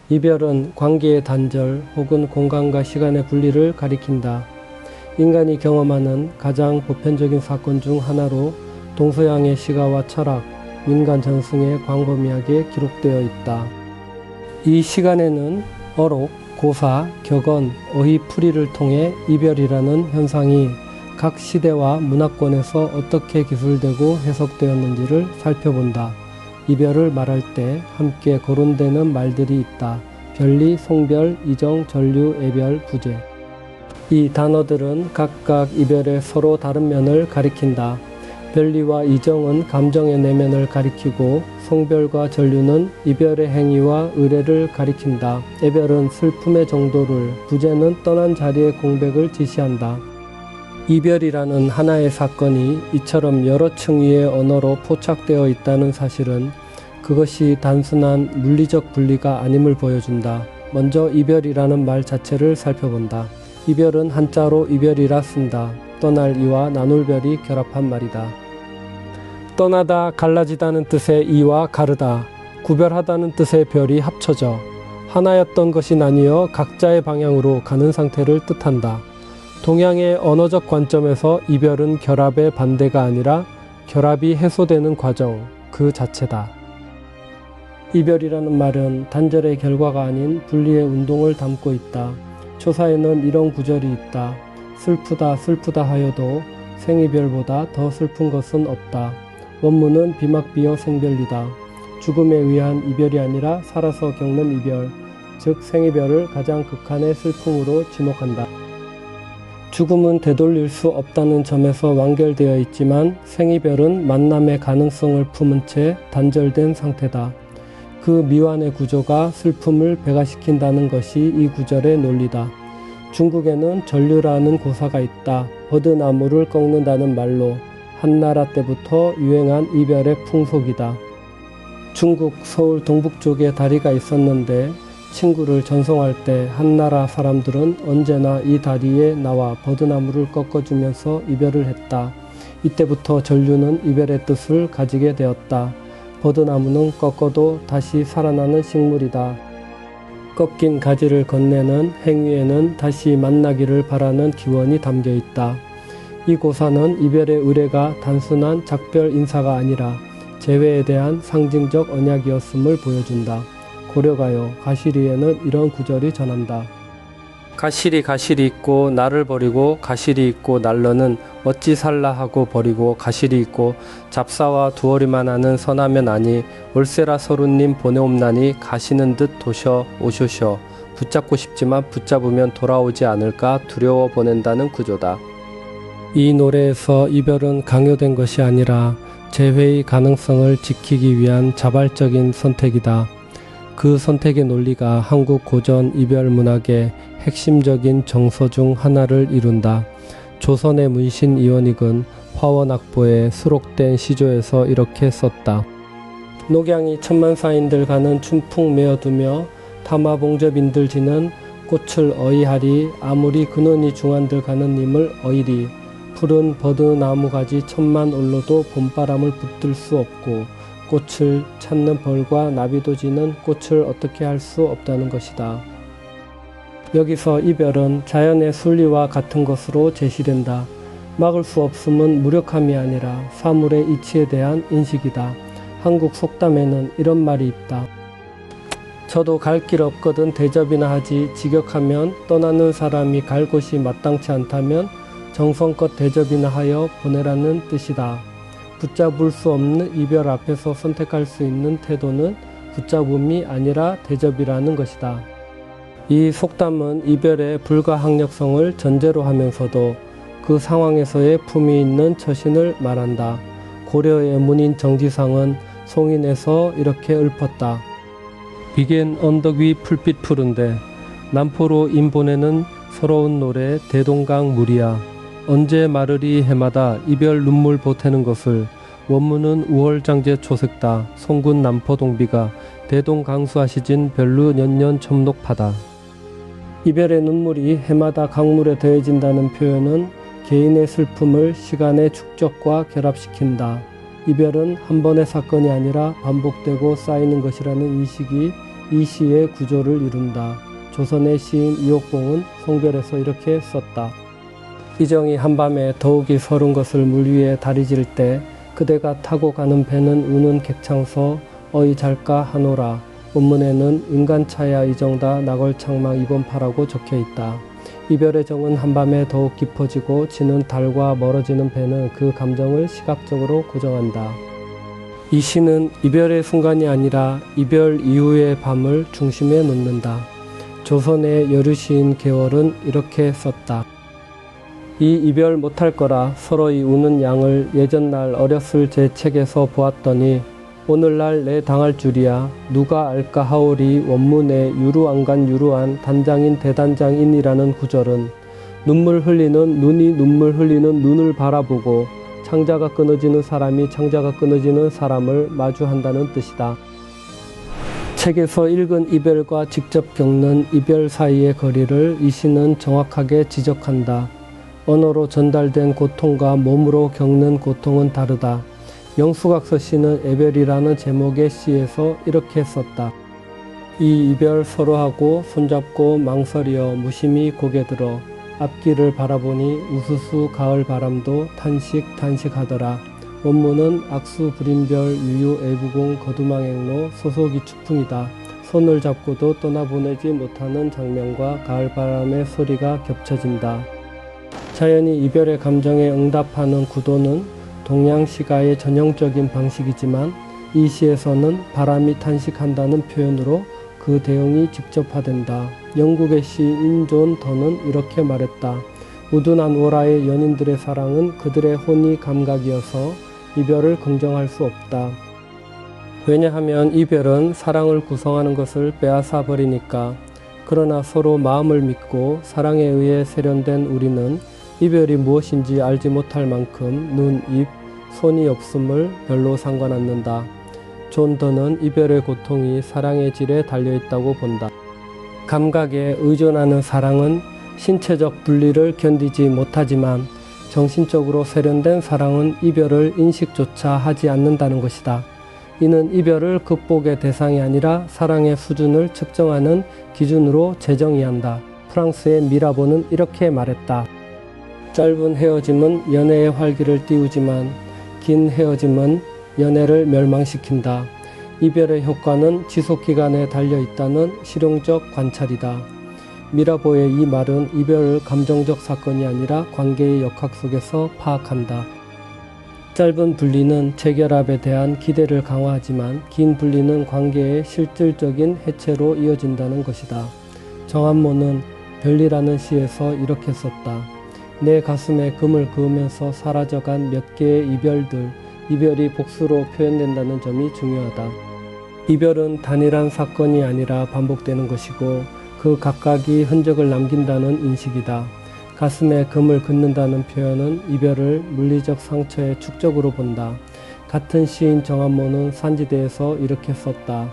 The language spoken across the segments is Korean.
이별은 관계의 단절 혹은 공간과 시간의 분리를 가리킨다. 인간이 경험하는 가장 보편적인 사건 중 하나로 동서양의 시가와 철학, 민간 전승에 광범위하게 기록되어 있다. 이 시간에는 어록, 고사, 격언, 어휘 풀이를 통해 이별이라는 현상이 각 시대와 문화권에서 어떻게 기술되고 해석되었는지를 살펴본다. 이별을 말할 때 함께 거론되는 말들이 있다. 별리, 송별, 이정, 전류, 애별, 부재. 이 단어들은 각각 이별의 서로 다른 면을 가리킨다. 별리와 이정은 감정의 내면을 가리키고 송별과 전류는 이별의 행위와 의례를 가리킨다. 애별은 슬픔의 정도를, 부재는 떠난 자리의 공백을 지시한다. 이별이라는 하나의 사건이 이처럼 여러 층위의 언어로 포착되어 있다는 사실은 그것이 단순한 물리적 분리가 아님을 보여준다. 먼저 이별이라는 말 자체를 살펴본다. 이별은 한자로 이별이라 쓴다. 떠날 이와 나눌 별이 결합한 말이다. 떠나다, 갈라지다는 뜻의 이와 가르다, 구별하다는 뜻의 별이 합쳐져 하나였던 것이 나뉘어 각자의 방향으로 가는 상태를 뜻한다. 동양의 언어적 관점에서 이별은 결합의 반대가 아니라 결합이 해소되는 과정 그 자체다. 이별이라는 말은 단절의 결과가 아닌 분리의 운동을 담고 있다. 초사에는 이런 구절이 있다. 슬프다 슬프다 하여도 생이별보다 더 슬픈 것은 없다. 원문은 비막비어 생별리다. 죽음에 의한 이별이 아니라 살아서 겪는 이별, 즉 생이별을 가장 극한의 슬픔으로 지목한다. 죽음은 되돌릴 수 없다는 점에서 완결되어 있지만 생이별은 만남의 가능성을 품은 채 단절된 상태다. 그 미완의 구조가 슬픔을 배가시킨다는 것이 이 구절의 논리다. 중국에는 전류라는 고사가 있다. 버드나무를 꺾는다는 말로 한나라 때부터 유행한 이별의 풍속이다. 중국 서울 동북쪽에 다리가 있었는데 친구를 전송할 때 한나라 사람들은 언제나 이 다리에 나와 버드나무를 꺾어주면서 이별을 했다. 이때부터 전류는 이별의 뜻을 가지게 되었다. 버드나무는 꺾어도 다시 살아나는 식물이다. 꺾인 가지를 건네는 행위에는 다시 만나기를 바라는 기원이 담겨 있다. 이 고사는 이별의 의례가 단순한 작별 인사가 아니라 재회에 대한 상징적 언약이었음을 보여준다. 고려가요 가시리에는 이런 구절이 전한다. 가시리 가시리 있고 나를 버리고 가시리 있고 날러는 어찌 살라 하고 버리고 가시리 있고 잡사와 두어리만 하는 선하면 아니 월세라 서루님 보내옵나니 가시는 듯 도셔 오쇼셔 붙잡고 싶지만 붙잡으면 돌아오지 않을까 두려워 보낸다는 구조다. 이 노래에서 이별은 강요된 것이 아니라 재회의 가능성을 지키기 위한 자발적인 선택이다. 그 선택의 논리가 한국 고전 이별 문학의 핵심적인 정서 중 하나를 이룬다. 조선의 문신 이원익은 화원악보에 수록된 시조에서 이렇게 썼다. 녹양이 천만사인들 가는 춘풍 메어두며 타마봉접인들 지는 꽃을 어이하리 아무리 근원이 중한들 가는 님을 어이리 푸른 버드나무가지 천만 올로도 봄바람을 붙들 수 없고 꽃을 찾는 벌과 나비도 지는 꽃을 어떻게 할 수 없다는 것이다. 여기서 이별은 자연의 순리와 같은 것으로 제시된다. 막을 수 없음은 무력함이 아니라 사물의 이치에 대한 인식이다. 한국 속담에는 이런 말이 있다. 저도 갈 길 없거든 대접이나 하지 직역하면 떠나는 사람이 갈 곳이 마땅치 않다면 정성껏 대접이나 하여 보내라는 뜻이다. 붙잡을 수 없는 이별 앞에서 선택할 수 있는 태도는 붙잡음이 아니라 대접이라는 것이다. 이 속담은 이별의 불가항력성을 전제로 하면서도 그 상황에서의 품위 있는 처신을 말한다. 고려의 문인 정지상은 송인에서 이렇게 읊었다. 비겐 언덕 위 풀빛 푸른데 남포로 인보내는 서러운 노래 대동강 물이야. 언제 마르리 해마다 이별 눈물 보태는 것을 원문은 우월장제 초색다. 송군 남포동비가 대동강수하시진 별루 년년 첨록파다. 이별의 눈물이 해마다 강물에 더해진다는 표현은 개인의 슬픔을 시간의 축적과 결합시킨다. 이별은 한 번의 사건이 아니라 반복되고 쌓이는 것이라는 인식이 이 시의 구조를 이룬다. 조선의 시인 이옥봉은 송별에서 이렇게 썼다. 이정이 한밤에 더욱이 서른 것을 물 위에 다리질 때 그대가 타고 가는 배는 우는 객창서 어이 잘까 하노라. 원문에는 인간차야 이정다 나걸창망 이번파라고 적혀있다. 이별의 정은 한밤에 더욱 깊어지고 지는 달과 멀어지는 배는 그 감정을 시각적으로 고정한다. 이 시는 이별의 순간이 아니라 이별 이후의 밤을 중심에 놓는다. 조선의 여류시인 계월은 이렇게 썼다. 이 이별 못할 거라 서로이 우는 양을 예전날 어렸을 제 책에서 보았더니 오늘날 내 당할 줄이야 누가 알까 하오리. 원문의 유루안간 유루안 단장인 대단장인이라는 구절은 눈물 흘리는 눈이 눈물 흘리는 눈을 바라보고 창자가 끊어지는 사람이 창자가 끊어지는 사람을 마주한다는 뜻이다. 책에서 읽은 이별과 직접 겪는 이별 사이의 거리를 이 시는 정확하게 지적한다. 언어로 전달된 고통과 몸으로 겪는 고통은 다르다. 영수각서 시는 애별이라는 제목의 시에서 이렇게 썼다. 이 이별 서로하고 손잡고 망설여 무심히 고개 들어 앞길을 바라보니 우수수 가을 바람도 탄식탄식하더라. 원문은 악수 불임별 유유 애부공 거두망행로 소속이 추풍이다. 손을 잡고도 떠나보내지 못하는 장면과 가을바람의 소리가 겹쳐진다. 자연히 이별의 감정에 응답하는 구도는 동양시가의 전형적인 방식이지만 이 시에서는 바람이 탄식한다는 표현으로 그 대응이 직접화된다. 영국의 시인 존 던은 이렇게 말했다. 우둔한 오라의 연인들의 사랑은 그들의 혼이 감각이어서 이별을 긍정할 수 없다. 왜냐하면 이별은 사랑을 구성하는 것을 빼앗아 버리니까. 그러나 서로 마음을 믿고 사랑에 의해 세련된 우리는 이별이 무엇인지 알지 못할 만큼 눈, 입, 손이 없음을 별로 상관 않는다. 존 던은 이별의 고통이 사랑의 질에 달려있다고 본다. 감각에 의존하는 사랑은 신체적 분리를 견디지 못하지만 정신적으로 세련된 사랑은 이별을 인식조차 하지 않는다는 것이다. 이는 이별을 극복의 대상이 아니라 사랑의 수준을 측정하는 기준으로 재정의한다. 프랑스의 미라보는 이렇게 말했다. 짧은 헤어짐은 연애의 활기를 띄우지만 긴 헤어짐은 연애를 멸망시킨다. 이별의 효과는 지속기간에 달려있다는 실용적 관찰이다. 미라보의 이 말은 이별을 감정적 사건이 아니라 관계의 역학 속에서 파악한다. 짧은 분리는 재결합에 대한 기대를 강화하지만 긴 분리는 관계의 실질적인 해체로 이어진다는 것이다. 정한모는 별리라는 시에서 이렇게 썼다. 내 가슴에 금을 그으면서 사라져간 몇 개의 이별들, 이별이 복수로 표현된다는 점이 중요하다. 이별은 단일한 사건이 아니라 반복되는 것이고 그 각각이 흔적을 남긴다는 인식이다. 가슴에 금을 긋는다는 표현은 이별을 물리적 상처의 축적으로 본다. 같은 시인 정한모는 산지대에서 이렇게 썼다.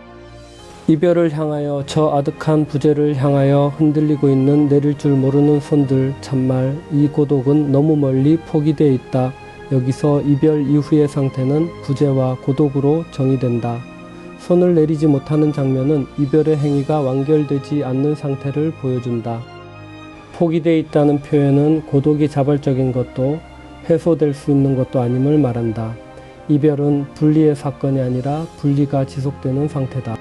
이별을 향하여 저 아득한 부재를 향하여 흔들리고 있는 내릴 줄 모르는 손들, 참말 이 고독은 너무 멀리 포기되어 있다. 여기서 이별 이후의 상태는 부재와 고독으로 정의된다. 손을 내리지 못하는 장면은 이별의 행위가 완결되지 않는 상태를 보여준다. 포기되어 있다는 표현은 고독이 자발적인 것도 해소될 수 있는 것도 아님을 말한다. 이별은 분리의 사건이 아니라 분리가 지속되는 상태다.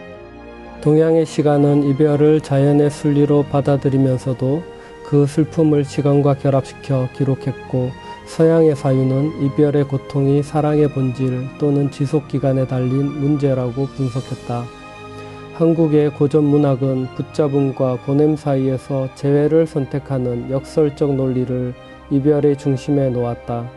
동양의 시가는 이별을 자연의 순리로 받아들이면서도 그 슬픔을 시간과 결합시켜 기록했고, 서양의 사유는 이별의 고통이 사랑의 본질 또는 지속기간에 달린 문제라고 분석했다. 한국의 고전 문학은 붙잡음과 보냄 사이에서 재회를 선택하는 역설적 논리를 이별의 중심에 놓았다.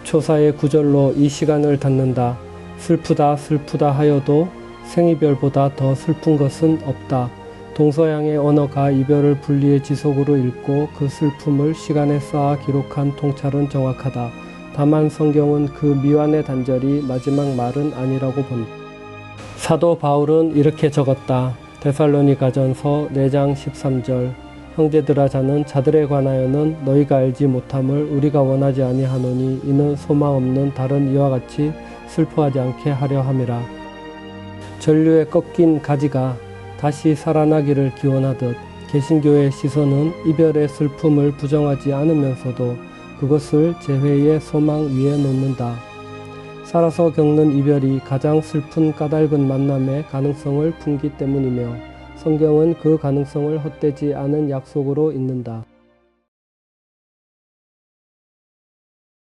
초사의 구절로 이 시간을 닫는다. 슬프다 슬프다 하여도 생이별보다 더 슬픈 것은 없다. 동서양의 언어가 이별을 분리의 지속으로 읽고 그 슬픔을 시간에 쌓아 기록한 통찰은 정확하다. 다만 성경은 그 미완의 단절이 마지막 말은 아니라고 본다. 사도 바울은 이렇게 적었다. 데살로니가전서 4장 13절 형제들아 자는 자들에 관하여는 너희가 알지 못함을 우리가 원하지 아니하노니 이는 소망 없는 다른 이와 같이 슬퍼하지 않게 하려 함이라. 전류에 꺾인 가지가 다시 살아나기를 기원하듯 개신교의 시선은 이별의 슬픔을 부정하지 않으면서도 그것을 재회의 소망 위에 놓는다. 살아서 겪는 이별이 가장 슬픈 까닭은 만남의 가능성을 품기 때문이며 성경은 그 가능성을 헛되지 않은 약속으로 잇는다.